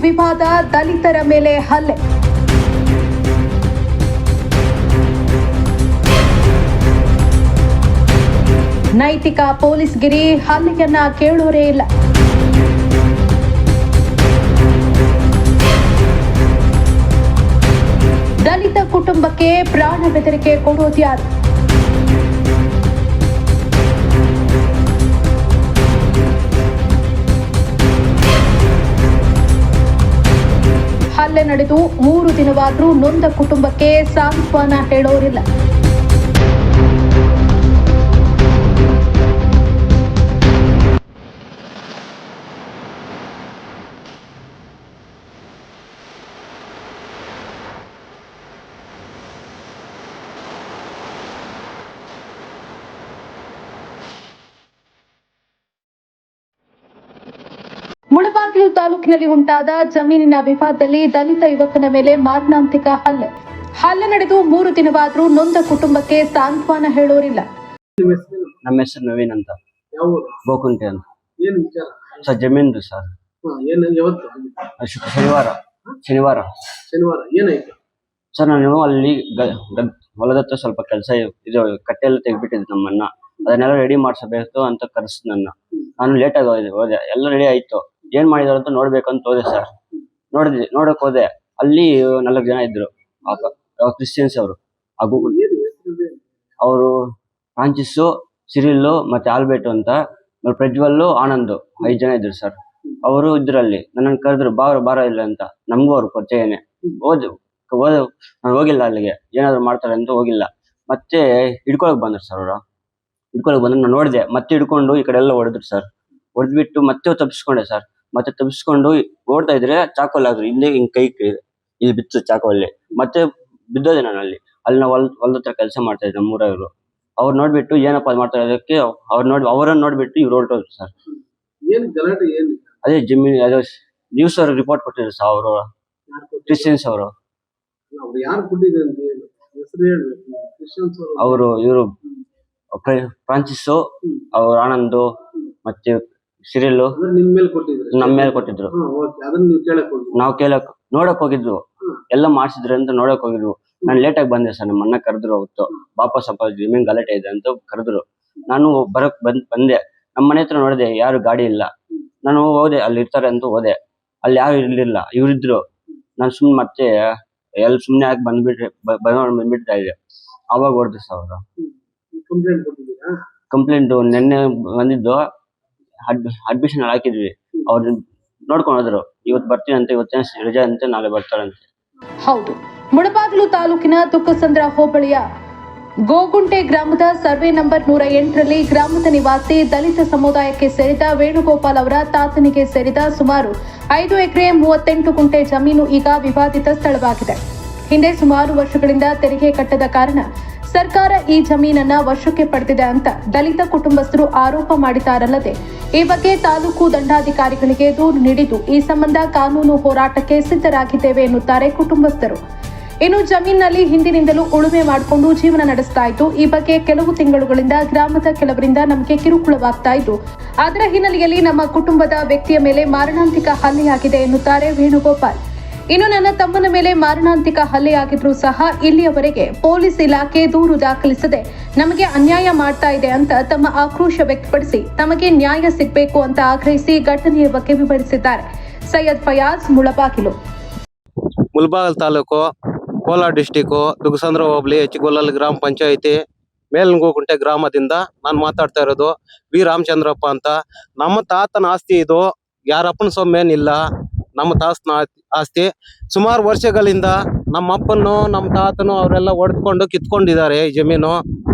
ವಿವಾದ, ದಲಿತರ ಮೇಲೆ ಹಲ್ಲೆ. ನೈತಿಕ ಪೊಲೀಸ್ಗಿರಿ, ಹಲ್ಲೆಯನ್ನ ಕೇಳೋರೇ ಇಲ್ಲ. ದಲಿತ ಕುಟುಂಬಕ್ಕೆ ಪ್ರಾಣ ಬೆದರಿಕೆ ಕೊಡೋದ್ಯಾರು? ಹಲ್ಲೆ ನಡೆದು 3 ದಿನವಾದರೂ ನೊಂದ ಕುಟುಂಬಕ್ಕೆ ಸಾಂತ್ವನ ಹೇಳೋರಿಲ್ಲ. ಮುಳಬಾಗಿಲು ತಾಲೂಕಿನಲ್ಲಿ ಉಂಟಾದ ಜಮೀನಿನ ವಿವಾದದಲ್ಲಿ ದಲಿತ ಯುವಕನ ಮೇಲೆ ಮಾರಣಾಂತಿಕ ಹಲ್ಲೆ ನಡೆದು 3 ದಿನವಾದರೂ ನೊಂದ ಕುಟುಂಬಕ್ಕೆ ಸಾಂತ್ವನ ಹೇಳೋರಿಲ್ಲ. ನಮ್ಮ ಹೆಸರು ನವೀನ್ ಅಂತ, ಗೋಕುಂಟೆ ಅಂತ. ಸರ್ ಜಮೀನು ಸರ್. ಶನಿವಾರ ಏನಾಯ್ತು ಸರ್? ನಾನು ಅಲ್ಲಿ ಹೊಲದತ್ತ ಸ್ವಲ್ಪ ಕೆಲಸ ಇದು ಕಟ್ಟೆಲ್ಲ ತೆಗ್ಬಿಟ್ಟಿದ್ದು ನಮ್ಮನ್ನ, ಅದನ್ನೆಲ್ಲ ರೆಡಿ ಮಾಡಿಸಬೇಕು ಅಂತ ಕರೆಸ್ ನಾನು ಲೇಟಾಗಿ ಹೋದೆ. ಎಲ್ಲ ರೆಡಿ ಆಯ್ತು, ಏನ್ ಮಾಡಿದಾರೆ ಅಂತ ನೋಡ್ಬೇಕಂತ ಹೋದೆ ಸರ್. ನೋಡಕ್ ಹೋದೆ, ಅಲ್ಲಿ 4 ಜನ ಇದ್ರು, ಕ್ರಿಶ್ಚಿಯನ್ಸ್ ಅವರು. ಅವರು ಫ್ರಾನ್ಸಿಸ್, ಸಿರಿಲ್ ಮತ್ತೆ ಆಲ್ಬರ್ಟ್ ಅಂತ, ಪ್ರಜ್ವಲ್, ಆನಂದ್, 5 ಜನ ಇದ್ರು ಸರ್. ಅವರು ಇದ್ರಲ್ಲಿ ನನ್ನನ್ನು ಕರೆದ್ರು, ಬಾರ ಇಲ್ಲ ಅಂತ. ನಮಗೂ ಅವ್ರ ಪರಿಚಯನೇ. ನಾನು ಹೋಗಿಲ್ಲ ಅಲ್ಲಿಗೆ, ಏನಾದ್ರು ಮಾಡ್ತಾರೆ ಅಂತ ಹೋಗಿಲ್ಲ. ಮತ್ತೆ ಹಿಡ್ಕೊಳಕ್ ಬಂದ್ರು ಸರ್ ಅವರು. ನಾನು ನೋಡಿದೆ, ಮತ್ತೆ ಹಿಡ್ಕೊಂಡು ಈ ಕಡೆ ಎಲ್ಲ ಹೊಡೆದ್ರು ಸರ್. ಹೊಡೆದ್ಬಿಟ್ಟು ಮತ್ತೆ ತಪ್ಪಿಸ್ಕೊಂಡೆ ಸರ್. ಮತ್ತೆ ತಪ್ಪಿಸ್ಕೊಂಡು ಓಡ್ತಾ ಇದ್ರೆ ಚಾಕೋಲಾದ್ರು, ಹಿಂದೆ ಹಿಂಗ್ ಕೈ ಇಲ್ಲಿ ಬಿತ್ತು ಚಾಕು. ಅಲ್ಲಿ ಮತ್ತೆ ಬಿದ್ದೋದೆ ನಾನು ಅಲ್ಲಿ ನಾವು ಹೊಲದ ಹತ್ರ ಕೆಲಸ ಮಾಡ್ತಾ ಇದ್ದೆ ನಮ್ಮೂರವರು. ಅವ್ರು ನೋಡ್ಬಿಟ್ಟು ಏನಪ್ಪ ಮಾಡ್ತಾ ಇರೋದಕ್ಕೆ ಅವರನ್ನ ನೋಡ್ಬಿಟ್ಟು ಇವ್ರು ಹೊರಟೋದ್ರು ಸರ್. ಅದೇ ಜಮೀನ್ ಅದೇ ನ್ಯೂಸ್ ಅವ್ರಿಗೆ ರಿಪೋರ್ಟ್ ಕೊಟ್ಟಿದ್ರು ಸರ್ ಅವರು, ಕ್ರಿಶ್ಚಿಯನ್ಸ್ ಅವರು. ಇವರು ಫ್ರಾನ್ಸಿಸ್, ಅವ್ರು ಆನಂದ್ ಮತ್ತೆ ಸಿರಿಲ್ ನಮ್ಮ ಮೇಲೆ ಕೊಟ್ಟಿದ್ರು. ನಾವು ನೋಡಕ್ ಹೋಗಿದ್ವು, ಎಲ್ಲ ಮಾಡ್ಸಿದ್ರು ಅಂತ ನೋಡಕ್ ಹೋಗಿದ್ವು. ನಾನು ಲೇಟಾಗಿ ಬಂದೆ ಸರ್. ನಮ್ಮ ಅಣ್ಣ ಕರೆದ್ರು ಅವತ್ತು, ವಾಪಸ್ ಸ್ವಲ್ಪ ಜಮೀನ್ ಗಲಾಟೆ ಇದೆ ಅಂತ ಕರೆದ್ರು. ನಾನು ಬಂದೆ. ನಮ್ಮ ಮನೆ ಹತ್ರ ನೋಡಿದೆ, ಯಾರು ಗಾಡಿ ಇಲ್ಲ. ನಾನು ಹೋದೆ, ಅಲ್ಲಿ ಇರ್ತಾರೆ ಅಂತ ಹೋದೆ. ಅಲ್ಲಿ ಯಾರು ಇರ್ಲಿಲ್ಲ, ಇವ್ರಿದ್ರು. ನಾನು ಮತ್ತೆ ಸುಮ್ನೆ ಆಗಿ ಬಂದ್ಬಿಡ್ತಾ ಇದೆ. ಅವಾಗ ಹೊಡೆದ್ರು ಸರ್ ಅವರು. ಕಂಪ್ಲೇಂಟ್ ನೆನ್ನೆ ಬಂದಿದ್ದು, ಅಡ್ಮಿಷನ್ ಹಾಕಿದ್ವಿ. ಅವ್ರು ನೋಡ್ಕೊಂಡು ಹೋದ್ರು, ಇವತ್ತು ಬರ್ತೀನಿ ಅಂತ, ಇವತ್ತೇ ರಜೆ ಅಂತ, ನಾಳೆ ಬರ್ತಾರಂತೆ. ಹೌದು, ಮುಳಬಾಗಿಲು ತಾಲೂಕಿನ ತುಕ್ಕಸಂದ್ರ ಹೋಬಳಿಯ ಗೋಗುಂಟೆ ಗ್ರಾಮದ ಸರ್ವೆ ನಂಬರ್ 108ರಲ್ಲಿ ಗ್ರಾಮದ ನಿವಾಸಿ ದಲಿತ ಸಮುದಾಯಕ್ಕೆ ಸೇರಿದ ವೇಣುಗೋಪಾಲ್ ಅವರ ತಾತನಿಗೆ ಸೇರಿದ ಸುಮಾರು 5 ಎಕರೆ 38 ಗುಂಟೆ ಜಮೀನು ಈಗ ವಿವಾದಿತ ಸ್ಥಳವಾಗಿದೆ. ಹಿಂದೆ ಸುಮಾರು ವರ್ಷಗಳಿಂದ ತೆರಿಗೆ ಕಟ್ಟದ ಕಾರಣ ಸರ್ಕಾರ ಈ ಜಮೀನನ್ನ ವಶಕ್ಕೆ ಪಡೆದಿದೆ ಅಂತ ದಲಿತ ಕುಟುಂಬಸ್ಥರು ಆರೋಪ ಮಾಡಿದ್ದಾರಲ್ಲದೆ, ಈ ಬಗ್ಗೆ ತಾಲೂಕು ದಂಡಾಧಿಕಾರಿಗಳಿಗೆ ದೂರು ನೀಡಿದ್ದು ಈ ಸಂಬಂಧ ಕಾನೂನು ಹೋರಾಟಕ್ಕೆ ಸಿದ್ಧರಾಗಿದ್ದೇವೆ ಎನ್ನುತ್ತಾರೆ ಕುಟುಂಬಸ್ಥರು. ಇನ್ನು ಜಮೀನಿನಲ್ಲಿ ಹಿಂದಿನಿಂದಲೂ ಉಳುಮೆ ಮಾಡಿಕೊಂಡು ಜೀವನ ನಡೆಸ್ತಾ ಇದ್ದು, ಈ ಬಗ್ಗೆ ಕೆಲವು ತಿಂಗಳುಗಳಿಂದ ಗ್ರಾಮದ ಕೆಲವರಿಂದ ನಮಗೆ ಕಿರುಕುಳವಾಗ್ತಾ ಇದ್ದು, ಅದರ ಹಿನ್ನೆಲೆಯಲ್ಲಿ ನಮ್ಮ ಕುಟುಂಬದ ವ್ಯಕ್ತಿಯ ಮೇಲೆ ಮಾರಣಾಂತಿಕ ಹಲ್ಲೆಯಾಗಿದೆ ಎನ್ನುತ್ತಾರೆ ವೇಣುಗೋಪಾಲ್. ಇನ್ನು ನನ್ನ ತಮ್ಮನ ಮೇಲೆ ಮಾರಣಾಂತಿಕ ಹಲ್ಲೆಯಾಗಿದ್ರೂ ಸಹ ಇಲ್ಲಿಯವರೆಗೆ ಪೊಲೀಸ್ ಇಲಾಖೆ ದೂರು ದಾಖಲಿಸದೆ ನಮಗೆ ಅನ್ಯಾಯ ಮಾಡ್ತಾ ಇದೆ ಅಂತ ತಮ್ಮ ಆಕ್ರೋಶ ವ್ಯಕ್ತಪಡಿಸಿ ತಮಗೆ ನ್ಯಾಯ ಸಿಗಬೇಕು ಅಂತ ಆಗ್ರಹಿಸಿ ಘಟನೆಯ ಬಗ್ಗೆ ವಿವರಿಸಿದ್ದಾರೆ. ಸೈಯದ್ ಫಯಾಜ್, ಮುಳಬಾಗಿಲು ತಾಲೂಕು, ಕೋಲಾರ ಡಿಸ್ಟಿಕ್, ತುಗಸಂದ್ರ ಹೋಬಳಿ, ಹೆಚ್ಚಿಗೊಲ್ಲಲ್ ಗ್ರಾಮ ಪಂಚಾಯಿತಿ, ಮೇಲ್ಗೋಗುಂಟೆ ಗ್ರಾಮದಿಂದ ನಾನು ಮಾತಾಡ್ತಾ ಇರೋದು. ವಿ ರಾಮಚಂದ್ರಪ್ಪ ಅಂತ. ನಮ್ಮ ತಾತನ ಆಸ್ತಿ ಇದು, ಯಾರಪ್ಪನ ಸೊಮ್ಮೇನಿಲ್ಲ. ನಮ್ಮ ತಾತನ ಆಸ್ತಿ ಸುಮಾರು ವರ್ಷಗಳಿಂದ ನಮ್ಮ ಅಪ್ಪನು ನಮ್ಮ ತಾತನು ಅವರೆಲ್ಲ ಹೊಡೆದುಕೊಂಡು ಕಿತ್ಕೊಂಡಿದ್ದಾರೆ ಈ ಜಮೀನು.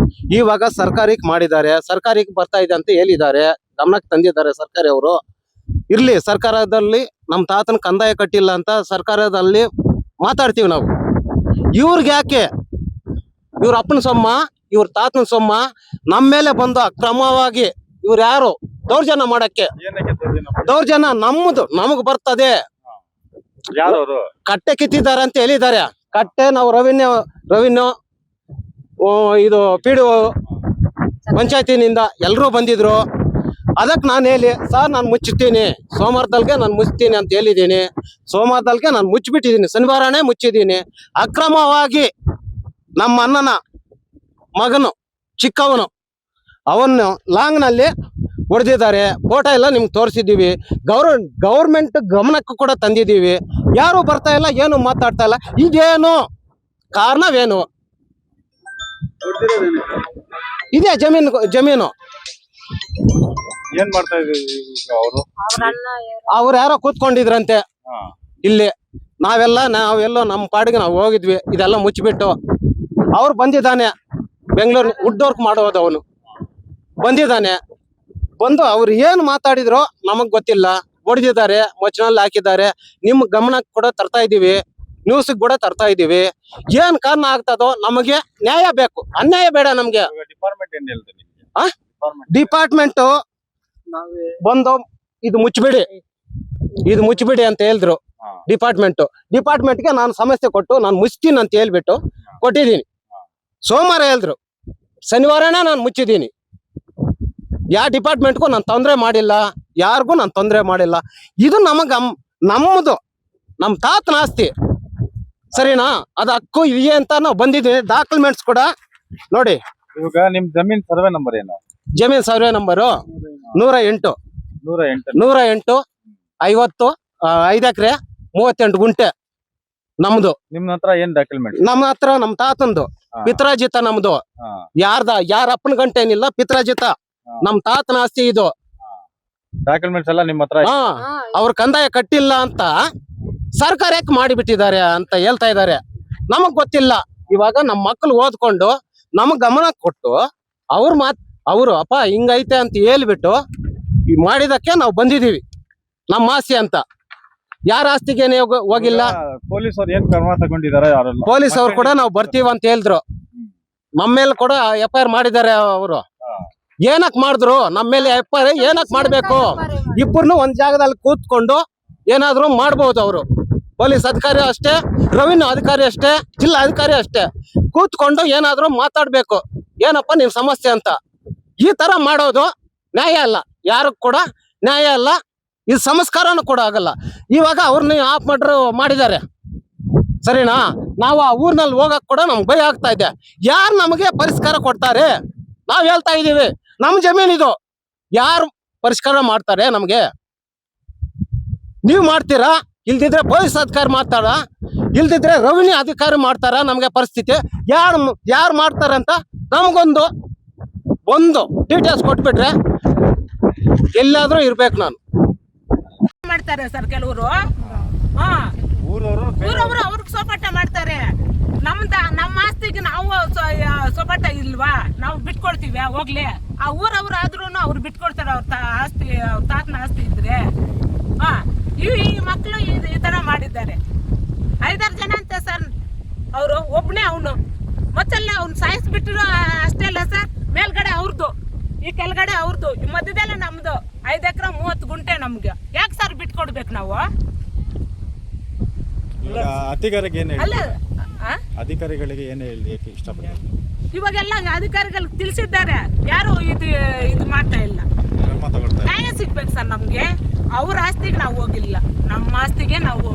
ಇವಾಗ ಸರ್ಕಾರಕ್ಕೆ ಮಾಡಿದ್ದಾರೆ, ಸರ್ಕಾರಕ್ಕೆ ಬರ್ತಾ ಇದೆ ಅಂತ ಹೇಳಿದ್ದಾರೆ, ಗಮನಕ್ಕೆ ತಂದಿದ್ದಾರೆ ಸರ್ಕಾರಿ ಅವರು. ಇರ್ಲಿ, ಸರ್ಕಾರದಲ್ಲಿ ನಮ್ಮ ತಾತನ ಕಂದಾಯ ಕಟ್ಟಿಲ್ಲ ಅಂತ ಸರ್ಕಾರದಲ್ಲಿ ಮಾತಾಡ್ತೀವಿ ನಾವು. ಇವ್ರಿಗೆ ಯಾಕೆ, ಇವ್ರ ಅಪ್ಪನ ಸೊಮ್ಮ, ಇವ್ರ ತಾತನ ಸೊಮ್ಮ ನಮ್ಮ ಮೇಲೆ ಬಂದು ಅಕ್ರಮವಾಗಿ ಇವ್ರು ಯಾರು ದೌರ್ಜನ್ಯ ಮಾಡಕ್ಕೆ? ದೌರ್ಜನ್ಯ ನಮಗ್ ಬರ್ತದೆ. ಕಟ್ಟೆ ಕಿತ್ತಿದ್ದಾರೆ ಅಂತ ಹೇಳಿದ್ದಾರೆ. ಕಟ್ಟೆ ನಾವು ರೆವಿನ್ಯೂ ಇದು ಪಿಡಿಒ ಪಂಚಾಯತಿನಿಂದ ಎಲ್ಲರೂ ಬಂದಿದ್ರು. ಅದಕ್ಕೆ ನಾನು ಹೇಳಿ ಸರ್ ನಾನು ಮುಚ್ಚುತ್ತೀನಿ, ಸೋಮವಾರದಲ್ಗೆ ನಾನು ಮುಚ್ತೀನಿ ಅಂತ ಹೇಳಿದ್ದೀನಿ. ಸೋಮವಾರದಲ್ಗೆ ನಾನು ಮುಚ್ಚಿಬಿಟ್ಟಿದ್ದೀನಿ, ಶನಿವಾರನೇ ಮುಚ್ಚಿದ್ದೀನಿ. ಅಕ್ರಮವಾಗಿ ನಮ್ಮ ಅಣ್ಣನ ಮಗನು ಚಿಕ್ಕವನು ಅವನು ಲಾಂಗ್ನಲ್ಲಿ ಹೊಡೆದಿದ್ದಾರೆ. ಫೋಟೋ ಎಲ್ಲ ನಿಮ್ಗೆ ತೋರಿಸಿದ್ದೀವಿ. ಗೌರ್ಮೆಂಟ್ ಗಮನಕ್ಕೂ ಕೂಡ ತಂದಿದ್ದೀವಿ. ಯಾರು ಬರ್ತಾ ಇಲ್ಲ, ಏನು ಮಾತಾಡ್ತಾ ಇಲ್ಲ. ಇದೇನು ಕಾರಣವೇನು? ಇದೇ ಜಮೀನು ಏನ್ ಮಾಡ್ತಾ ಇದ್ದೀವಿ ಅವರು? ಅವ್ರು ಯಾರೋ ಕೂತ್ಕೊಂಡಿದ್ರಂತೆ ಇಲ್ಲಿ. ನಾವೆಲ್ಲೋ ನಮ್ಮ ಪಾಡಿಗೆ ನಾವು ಹೋಗಿದ್ವಿ. ಇದೆಲ್ಲ ಮುಚ್ಚಿಬಿಟ್ಟು ಅವ್ರು ಬಂದಿದ್ದಾನೆ. ಬೆಂಗಳೂರು ವುಡ್ ವರ್ಕ್ ಮಾಡೋದು ಅವನು ಬಂದಿದ್ದಾನೆ. ಬಂದು ಅವ್ರು ಏನು ಮಾತಾಡಿದ್ರು ನಮಗ್ ಗೊತ್ತಿಲ್ಲ. ಹೊಡೆದಿದ್ದಾರೆ, ಮೊಚ್ಚನಲ್ಲಿ ಹಾಕಿದ್ದಾರೆ. ನಿಮ್ಮ ಗಮನಕ್ಕೆ ಕೂಡ ತರ್ತಾ ಇದೀವಿ, ನ್ಯೂಸ್ ಕೂಡ ತರ್ತಾ ಇದೀವಿ. ಏನ್ ಕಾರಣ ಆಗ್ತದೋ ನಮಗೆ ನ್ಯಾಯ ಬೇಕು, ಅನ್ಯಾಯ ಬೇಡ ನಮ್ಗೆ. ಡಿಪಾರ್ಟ್ಮೆಂಟ್ ಏನ್ ಹೇಳ್ದೆ ನಿಮ್ಗೆ? ಡಿಪಾರ್ಟ್ಮೆಂಟ್ ಬಂದು ಇದು ಮುಚ್ಚಿಬಿಡಿ ಅಂತ ಹೇಳಿದ್ರು. ಡಿಪಾರ್ಟ್ಮೆಂಟ್ಗೆ ನಾನು ಸಮಸ್ಯೆ ಕೊಟ್ಟು ನಾನು ಮುಚ್ತೀನಿ ಅಂತ ಹೇಳ್ಬಿಟ್ಟು ಕೊಟ್ಟಿದ್ದೀನಿ. ಸೋಮವಾರ ಹೇಳಿದ್ರು, ಶನಿವಾರನೇ ನಾನು ಮುಚ್ಚಿದ್ದೀನಿ. ಯಾವ ಡಿಪಾರ್ಟ್ಮೆಂಟ್ಗೂ ನಾನು ತೊಂದರೆ ಮಾಡಿಲ್ಲ, ಯಾರಿಗೂ ನಾನು ತೊಂದರೆ ಮಾಡಿಲ್ಲ. ಇದು ನಮ್ಮದು ನಮ್ಮ ತಾತನ ಆಸ್ತಿ, ಸರಿನಾ? ಅದು ಹಕ್ಕು ಇದೆಯೇ ಅಂತ ನಾವು ಬಂದಿದ್ದೀವಿ. ಡಾಕ್ಯುಮೆಂಟ್ಸ್ ಕೂಡ ನೋಡಿ. ಇವಾಗ ನಿಮ್ ಜಮೀನ್ ಸರ್ವೆ ನಂಬರ್ ಏನು? ಜಮೀನ್ ಸರ್ವೆ ನಂಬರು 108 50 5 ಎಕರೆ 38 ಗುಂಟೆ ನಮ್ದು. ನಿಮ್ ಹತ್ರ ಏನ್ ಡಾಕ್ಯುಮೆಂಟ್? ನಮ್ಮ ಹತ್ರ ನಮ್ಮ ತಾತಂದು ಪಿತ್ರಾಜಿತ ನಮ್ದು. ಯಾರ ಅಪ್ಪನ ಗಂಟೆ ಏನಿಲ್ಲ, ಪಿತ್ರಾಜಿತ ನಮ್ ತಾತನ ಆಸ್ತಿ ಇದು. ಡಾಕ್ಯುಮೆಂಟ್ಸ್ ಎಲ್ಲ ನಿಮ್ ಹತ್ರ? ಅವ್ರ ಕಂದಾಯ ಕಟ್ಟಿಲ್ಲ ಅಂತ ಸರ್ಕಾರ ಯಾಕೆ ಮಾಡಿಬಿಟ್ಟಿದ್ದಾರೆ ಅಂತ ಹೇಳ್ತಾ ಇದ್ದಾರೆ. ನಮಗ್ ಗೊತ್ತಿಲ್ಲ. ಇವಾಗ ನಮ್ಮ ಮಕ್ಕಳು ಓದ್ಕೊಂಡು ನಮಗ್ ಗಮನ ಕೊಟ್ಟು ಅವರು ಅಪ್ಪ ಹಿಂಗೈತೆ ಅಂತ ಹೇಳ್ಬಿಟ್ಟು ಮಾಡಿದಕ್ಕೆ ನಾವು ಬಂದಿದೀವಿ. ನಮ್ಮ ಆಸ್ತಿ ಅಂತ ಯಾರ ಆಸ್ತಿಗೆ ಹೋಗಿಲ್ಲ. ಪೊಲೀಸ್ ಅವ್ರು ಏನ್ ಕ್ರಮ ತಗೊಂಡಿದ್ದಾರೆ? ಪೊಲೀಸ್ ಅವ್ರು ಕೂಡ ನಾವು ಬರ್ತೀವಿ ಅಂತ ಹೇಳಿದ್ರು. ನಮ್ಮ ಮೇಲೆ ಕೂಡ FIR ಮಾಡಿದ್ದಾರೆ ಅವರು. ಏನಕ್ ಮಾಡಿದ್ರು ನಮ್ಮ ಮೇಲೆ FIR? ಏನಕ್ ಮಾಡ್ಬೇಕು? ಇಬ್ಬರನ್ನು ಒಂದ್ ಜಾಗದಲ್ಲಿ ಕೂತ್ಕೊಂಡು ಏನಾದ್ರು ಮಾಡ್ಬೋದು. ಅವರು ಪೊಲೀಸ್ ಅಧಿಕಾರಿ ಅಷ್ಟೇ, ರೆವಿನ್ಯೂ ಅಧಿಕಾರಿ ಅಷ್ಟೇ, ಜಿಲ್ಲಾ ಅಧಿಕಾರಿ ಅಷ್ಟೇ ಕೂತ್ಕೊಂಡು ಏನಾದ್ರು ಮಾತಾಡ್ಬೇಕು. ಏನಪ್ಪ ನಿಮ್ ಸಮಸ್ಯೆ ಅಂತ. ಈ ತರ ಮಾಡೋದು ನ್ಯಾಯ ಅಲ್ಲ, ಯಾರು ಕೂಡ ನ್ಯಾಯ ಅಲ್ಲ. ಇದು ಸಂಸ್ಕಾರನೂ ಕೂಡ ಆಗಲ್ಲ. ಇವಾಗ ಅವ್ರನ್ನ ಆಫ್ ಮಾಡಿದ್ದಾರೆ, ಸರಿನಾ? ನಾವು ಆ ಊರ್ನಲ್ಲಿ ಹೋಗಕ್ ಕೂಡ ನಮ್ಗೆ ಭಯ ಆಗ್ತಾ ಇದೆ. ಯಾರು ನಮಗೆ ಪರಿಷ್ಕಾರ ಕೊಡ್ತಾರೆ? ನಾವ್ ಹೇಳ್ತಾ ಇದೀವಿ, ನಮ್ ಜಮೀನಿದು. ಯಾರು ಪರಿಷ್ಕಾರ ಮಾಡ್ತಾರೆ ನಮ್ಗೆ? ನೀವು ಮಾಡ್ತೀರಾ? ಇಲ್ದಿದ್ರೆ ಪೊಲೀಸ್ ಅಧಿಕಾರಿ ಮಾಡ್ತಾರ, ಇಲ್ದಿದ್ರೆ ರೆವಿನ್ಯೂ ಅಧಿಕಾರಿ ಮಾಡ್ತಾರ? ನಮ್ಗೆ ಪರಿಸ್ಥಿತಿ ಯಾರು ಮಾಡ್ತಾರಂತ ನಮ್ಗೊಂದು ಡೀಟೇಲ್ಸ್ ಕೊಟ್ಬಿಟ್ರೆ ಎಲ್ಲಾದ್ರೂ ಇರ್ಬೇಕು. ನಾನು ಮಾಡ್ತಾರೆ ಸರ್ ಕೆಲವರು. ಊರವರು ಅವ್ರಿಗೆ ಸೋಪಾಟ ಮಾಡ್ತಾರೆ. ನಮ್ಮ ಆಸ್ತಿಗೆ ನಾವು ಸೋಪಾಟ ಇಲ್ವಾ? ನಾವು ಬಿಟ್ಕೊಡ್ತೀವಿ ಹೋಗ್ಲಿ. ಆ ಊರವ್ರು ಆದ್ರೂ ಅವ್ರು ಬಿಟ್ಕೊಡ್ತಾರೆ. ಅವ್ರ ಆಸ್ತಿ, ಅವ್ರ ತಾತನ ಆಸ್ತಿ ಇದ್ರೆ. ಈ ಮಕ್ಕಳು ಈ ತರ ಮಾಡಿದ್ದಾರೆ. 5-6 ಜನ ಅಂತ ಸರ್. ಅವರು ಒಬ್ನೇ ಅವನು ಮತ್ತೆಲ್ಲ ಅವ್ನು ಸಾಯಿಸ್ಬಿಟ್ರು ಅಷ್ಟೇ ಅಲ್ಲ ಸರ್. ಮೇಲ್ಗಡೆ ಅವ್ರದ್ದು, ಈ ಕೆಳಗಡೆ ಅವ್ರದ್ದು, ಈ ಮಧ್ಯದಲ್ಲ ನಮ್ದು. 5 ಎಕರೆ 30 ಗುಂಟೆ ನಮ್ಗೆ. ಯಾಕೆ ಸರ್ ಬಿಟ್ಕೊಡ್ಬೇಕು ನಾವು? ಅಧಿಕಾರಿಗೆ ಏನ್ ಅಲ್ಲ ಅಧಿಕಾರಿಗಳಿಗೆ ಏನ್ ಹೇಳಲಿಕ್ಕೆ ಇಷ್ಟಪಡ್ತೀನಿ? ಇವಾಗೆಲ್ಲ ಅಧಿಕಾರಿಗಳಿಗೆ ತಿಳಿಸಿದ್ದಾರೆ, ಯಾರು ಇದು ಮಾಡ್ತಾ ಇಲ್ಲ. ನ್ಯಾಯ ಸಿಗ್ಬೇಕು ಸರ್ ನಮ್ಗೆ. ಅವ್ರ ಆಸ್ತಿಗೆ ನಾವು ಹೋಗಿಲ್ಲ, ನಮ್ಮ ಆಸ್ತಿಗೆ ನಾವು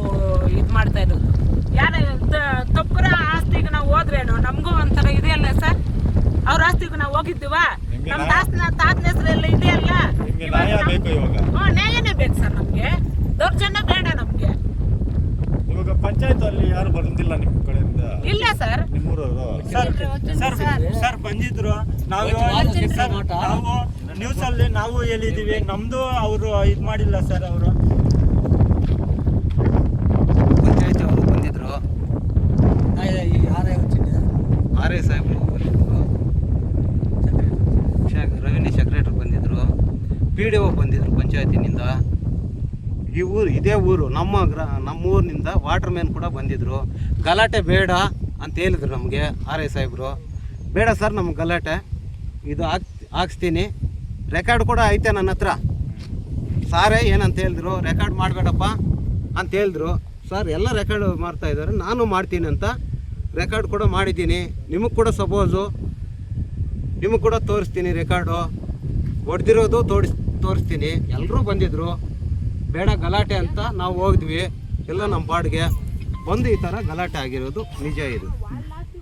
ಇದು ಮಾಡ್ತಾ ಇರೋದು. ಯಾರ ತಪ್ಪರ ಆಸ್ತಿಗೆ ನಾವು ಹೋದ್ರೇನು ನಮಗೂ ಒಂಥರ ಇದೆಯಲ್ಲ ಸರ್. ಅವ್ರ ಆಸ್ತಿಗೆ ನಾವು ಹೋಗಿದ್ದೀವ? ನಮ್ಮ ತಾತನ ಹೆಸರೆಲ್ಲ ಇದೆಯಲ್ಲ. ನ್ಯಾಯನೇ ಬೇಕು ಸರ್ ನಮ್ಗೆ. ದೌರ್ಜನ್ಯ ಬೇಡ ನಮ್ಗೆ. ಇವಾಗ ಪಂಚಾಯತ್ ಅಲ್ಲಿ ಯಾರು ಬಂದಿಲ್ಲ ನಿಮ್ ಕಡೆಯಿಂದ? ಇಲ್ಲ ಸರ್. ಸರ್ ಬಂದಿದ್ರು. ನಾವು ನ್ಯೂಸ್ ಅಲ್ಲಿ ನಾವು ಹೇಳಿದೀವಿ. ನಮ್ದು ಅವರು ಇದ್ ಮಾಡಿಲ್ಲ ಸರ್. ಅವರು ಪಂಚಾಯತ್ ಅವರು ಬಂದಿದ್ರು, RA ಸಾಹೇಬ್ರು ಬಂದಿದ್ರು, ರೆವಿನ್ಯೂ ಸೆಕ್ರೆಟರಿ ಬಂದಿದ್ರು, PDO ಬಂದಿದ್ರು ಪಂಚಾಯತಿನಿಂದ. ಇದೇ ಊರು ನಮ್ಮ ಊರಿನಿಂದ ವಾಟರ್ ಮ್ಯಾನ್ ಕೂಡ ಬಂದಿದ್ರು. ಗಲಾಟೆ ಬೇಡ ಅಂತ ಹೇಳಿದ್ರು ನಮಗೆ RA ಸಾಹೇಬ್ರು. ಬೇಡ ಸರ್ ನಮ್ಗೆ ಗಲಾಟೆ, ಇದು ಹಾಕ್ಸ್ತೀನಿ, ರೆಕಾರ್ಡ್ ಕೂಡ ಐತೆ ನನ್ನ ಹತ್ರ. ಸಾರೇ ಏನಂತ ಹೇಳಿದ್ರು, ರೆಕಾರ್ಡ್ ಮಾಡಬೇಡಪ್ಪ ಅಂತ ಹೇಳಿದ್ರು. ಸರ್ ಎಲ್ಲ ರೆಕಾರ್ಡ್ ಮಾಡ್ತಾ ಇದ್ದಾರೆ, ನಾನು ಮಾಡ್ತೀನಿ ಅಂತ ರೆಕಾರ್ಡ್ ಕೂಡ ಮಾಡಿದ್ದೀನಿ. ನಿಮಗೆ ಕೂಡ ಸಪೋಸು ನಿಮಗೆ ಕೂಡ ತೋರಿಸ್ತೀನಿ ರೆಕಾರ್ಡು. ಹೊಡೆದಿರೋದು ತೋರಿಸ್ತೀನಿ. ಎಲ್ಲರೂ ಬಂದಿದ್ರು, ಬೇಡ ಗಲಾಟೆ ಅಂತ ನಾವು ಹೋಗಿದ್ವಿ. ಎಲ್ಲ ನಮ್ಮ ಪಾಡಿಗೆ ಬಂದು ಈ ಥರ ಗಲಾಟೆ ಆಗಿರೋದು ನಿಜ ಇದು.